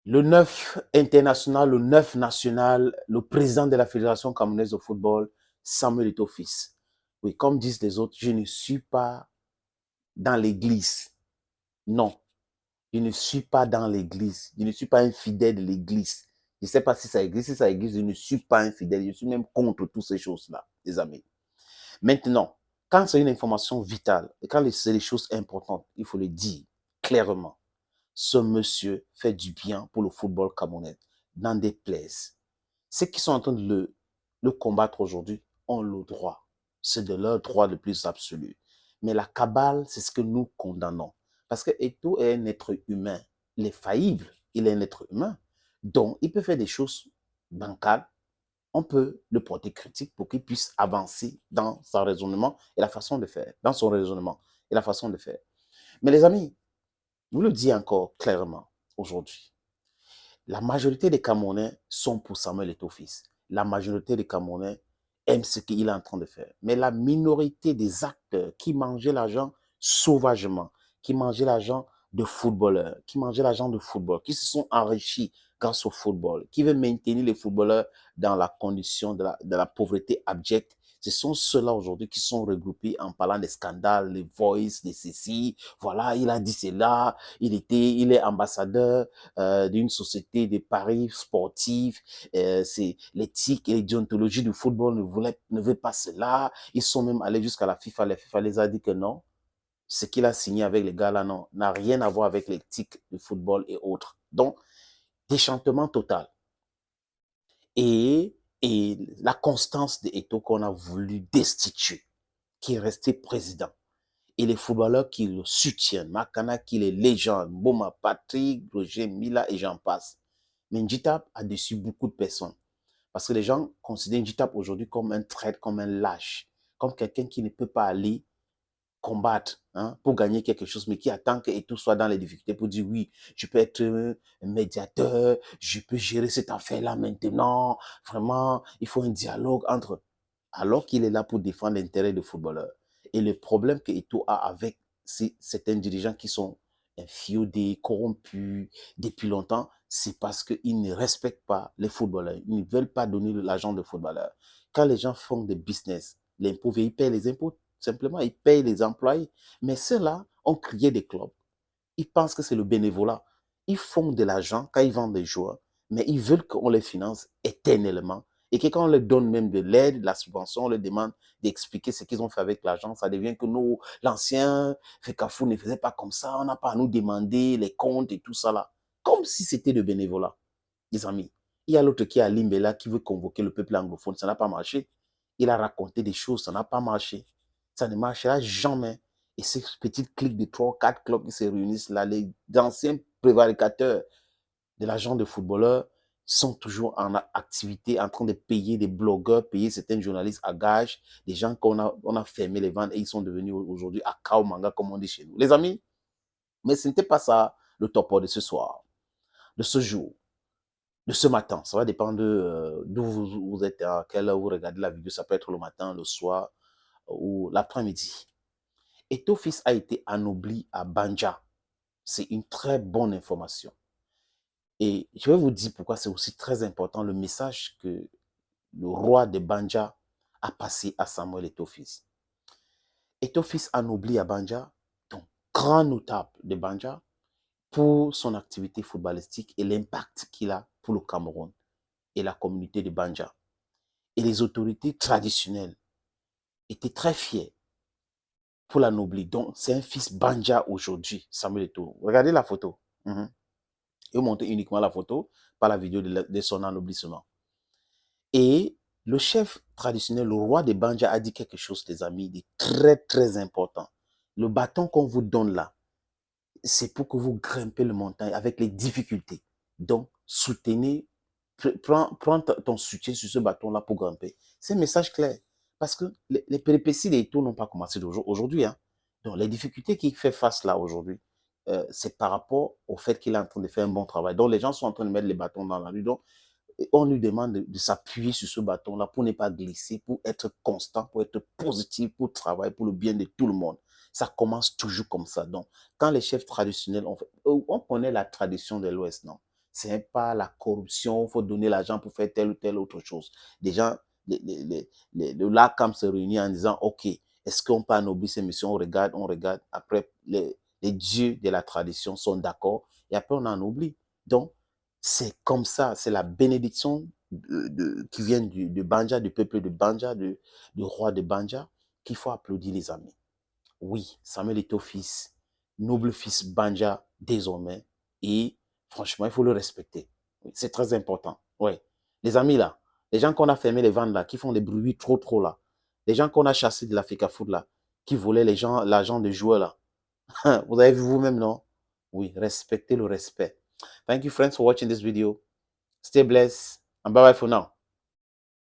Le 9 international, le 9 national, le président de la Fédération camerounaise de football, Samuel Eto'o-Fils. Oui, comme disent les autres, je ne suis pas dans l'église. Non, je ne suis pas dans l'église. Je ne suis pas un fidèle de l'église. Je ne sais pas si ça existe. Si ça existe, je ne suis pas un fidèle. Je suis même contre toutes ces choses-là, les amis. Maintenant, quand c'est une information vitale et quand c'est des choses importantes, il faut le dire clairement. Ce monsieur fait du bien pour le football camerounais, n'en déplaise. Ceux qui sont en train de le combattre aujourd'hui ont le droit. C'est de leur droit le plus absolu. Mais la cabale, c'est ce que nous condamnons. Parce que Eto'o est un être humain. Il est faillible. Il est un être humain. Donc, il peut faire des choses bancales. On peut le porter critique pour qu'il puisse avancer dans son raisonnement et la façon de faire. Dans son raisonnement et la façon de faire. Mais les amis, je vous le dis encore clairement aujourd'hui. La majorité des Camerounais sont pour Samuel Eto'o-Fils. La majorité des Camerounais aiment ce qu'il est en train de faire. Mais la minorité des acteurs qui mangeaient l'argent sauvagement, qui mangeaient l'argent de footballeurs, qui mangeaient l'argent de football, qui se sont enrichis grâce au football, qui veulent maintenir les footballeurs dans la condition de la pauvreté abjecte, ce sont ceux-là aujourd'hui qui sont regroupés en parlant des scandales, les voices, les ceci. Voilà, il a dit cela, il est ambassadeur d'une société de paris sportifs. C'est l'éthique et les déontologies du football ne veut pas cela. Ils sont même allés jusqu'à la FIFA. La FIFA les a dit que non. Ce qu'il a signé avec les gars là, non, n'a rien à voir avec l'éthique du football et autres. Donc, déchantement total. Et la constance de Eto'o qu'on a voulu destituer, qui est resté président. Et les footballeurs qui le soutiennent, Makana qui est légende, Boma, Patrick, Roger, Mila et j'en passe. Mais Njitap a déçu beaucoup de personnes. Parce que les gens considèrent Njitap aujourd'hui comme un traître, comme un lâche, comme quelqu'un qui ne peut pas aller combattre pour gagner quelque chose, mais qui attend que tout soit dans les difficultés pour dire oui, je peux être un médiateur, je peux gérer cette affaire-là maintenant. Vraiment, il faut un dialogue entre... Alors qu'il est là pour défendre l'intérêt des footballeurs. Et le problème que Eto'o a avec certains dirigeants qui sont inféodés, corrompus depuis longtemps, c'est parce qu'ils ne respectent pas les footballeurs. Ils ne veulent pas donner l'argent des footballeurs. Quand les gens font des business, l'impôt, ils paient les impôts. Simplement, ils payent les employés. Mais ceux-là ont créé des clubs. Ils pensent que c'est le bénévolat. Ils font de l'argent quand ils vendent des joueurs, mais ils veulent qu'on les finance éternellement. Et que quand on leur donne même de l'aide, de la subvention, on leur demande d'expliquer ce qu'ils ont fait avec l'argent, ça devient que nous, l'ancien Fekafou ne faisait pas comme ça, on n'a pas à nous demander les comptes et tout ça là. Comme si c'était de bénévolat, les amis. Il y a l'autre qui est à Limbela qui veut convoquer le peuple anglophone, ça n'a pas marché. Il a raconté des choses, ça n'a pas marché. Ça ne marchera jamais. Et ces petites cliques de 3 4 clubs qui se réunissent là, les anciens prévaricateurs de l'argent de footballeurs sont toujours en activité, en train de payer des blogueurs, payer certains journalistes à gage, des gens on a fermé les ventes et ils sont devenus aujourd'hui à Kaomanga, comme on dit chez nous. Les amis, mais ce n'était pas ça le topo de ce soir, de ce jour, de ce matin. Ça va dépendre d'où vous êtes, à quelle heure vous regardez la vidéo. Ça peut être le matin, le soir ou l'après-midi. Eto'o-Fils a été anobli à Banja. C'est une très bonne information. Et je vais vous dire pourquoi c'est aussi très important le message que le roi de Banja a passé à Samuel Eto'o-Fils. Eto'o-Fils anobli à Banja, donc grand notable de Banja, pour son activité footballistique et l'impact qu'il a pour le Cameroun et la communauté de Banja. Et les autorités traditionnelles étaient très fiers pour l'anoblir. Donc, c'est un fils Banja aujourd'hui, Samuel Eto'o. Regardez la photo. Et vous montrez uniquement la photo, pas la vidéo de son anoblissement. Et le chef traditionnel, le roi de Banja, a dit quelque chose, les amis, de très, très important. Le bâton qu'on vous donne là, c'est pour que vous grimpez le montagne avec les difficultés. Donc, soutenez, prends ton soutien sur ce bâton-là pour grimper. C'est un message clair. Parce que les péripéties des tours n'ont pas commencé aujourd'hui. Donc, les difficultés qu'il fait face là aujourd'hui, c'est par rapport au fait qu'il est en train de faire un bon travail. Donc, les gens sont en train de mettre les bâtons dans la rue. Donc, on lui demande de s'appuyer sur ce bâton-là pour ne pas glisser, pour être constant, pour être positif, pour travailler pour le bien de tout le monde. Ça commence toujours comme ça. Donc, quand les chefs traditionnels, on connaît la tradition de l'Ouest, non? C'est pas la corruption, il faut donner l'argent pour faire telle ou telle autre chose. Des gens, le LACAM se réunit en disant, OK, est-ce qu'on peut anoblir ces missions? On regarde. Après, les dieux de la tradition sont d'accord et après, on en oublie. Donc, c'est comme ça, c'est la bénédiction qui vient de Banja, du peuple de Banja, du roi de Banja, qu'il faut applaudir, les amis. Oui, Samuel Eto'o fils, noble fils Banja désormais, et franchement, il faut le respecter. Oui, c'est très important. Ouais. Les amis là, les gens qu'on a fermé les vannes là, qui font des bruits trop là, les gens qu'on a chassés de l'Africa Food là, qui volaient les gens, l'argent des joueurs là, vous avez vu vous-même, non? Oui, respectez le respect. Thank you friends for watching this video. Stay blessed and bye bye for now.